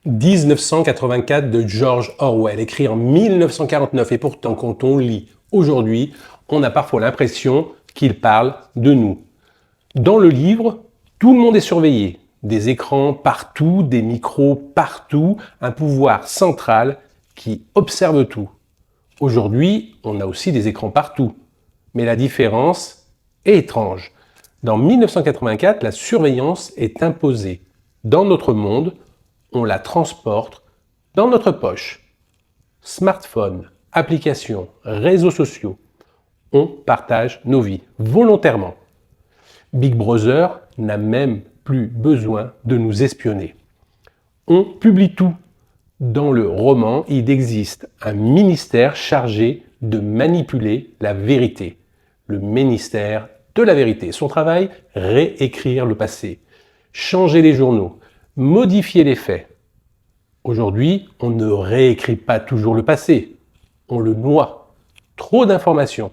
1984 de George Orwell, écrit en 1949. Et pourtant, quand on lit aujourd'hui, on a parfois l'impression qu'il parle de nous. Dans le livre, tout le monde est surveillé. Des écrans partout, des micros partout, un pouvoir central qui observe tout. Aujourd'hui, on a aussi des écrans partout. Mais la différence est étrange. Dans 1984, la surveillance est imposée. Dans notre monde, on la transporte dans notre poche. Smartphone, applications, réseaux sociaux, on partage nos vies volontairement. Big Brother n'a même plus besoin de nous espionner. On publie tout. Dans le roman, il existe un ministère chargé de manipuler la vérité. Le ministère de la vérité. Son travail, réécrire le passé, changer les journaux, modifier les faits. Aujourd'hui, on ne réécrit pas toujours le passé, on le noie. Trop d'informations,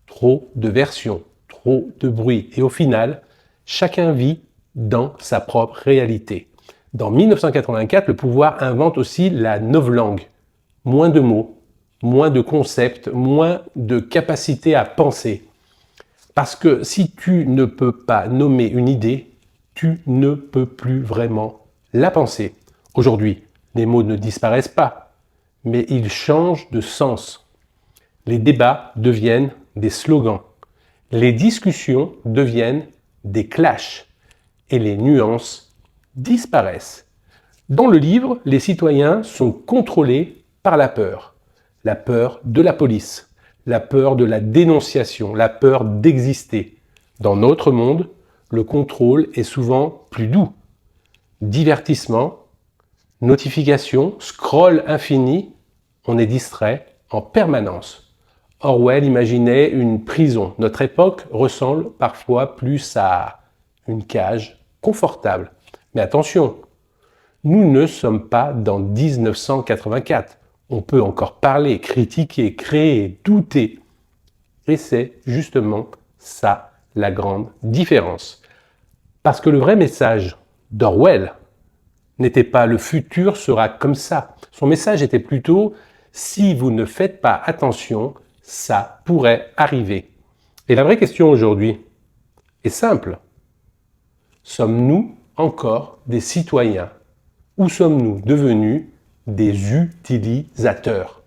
trop de versions, trop de bruit. Et au final, chacun vit dans sa propre réalité. Dans 1984, le pouvoir invente aussi la novlangue. Moins de mots, moins de concepts, moins de capacité à penser. Parce que si tu ne peux pas nommer une idée, tu ne peux plus vraiment la penser. Aujourd'hui, les mots ne disparaissent pas, mais ils changent de sens. Les débats deviennent des slogans. Les discussions deviennent des clashs. Et les nuances disparaissent. Dans le livre, les citoyens sont contrôlés par la peur. La peur de la police, la peur de la dénonciation, la peur d'exister. Dans notre monde, le contrôle est souvent plus doux. Divertissement, notifications, scroll infini, on est distrait en permanence. Orwell imaginait une prison. Notre époque ressemble parfois plus à une cage confortable. Mais attention, nous ne sommes pas dans 1984. On peut encore parler, critiquer, créer, douter. Et c'est justement ça la grande différence. Parce que le vrai message d'Orwell n'était pas « le futur sera comme ça ». Son message était plutôt « si vous ne faites pas attention, ça pourrait arriver ». Et la vraie question aujourd'hui est simple. Sommes-nous encore des citoyens ou sommes-nous devenus des utilisateurs ?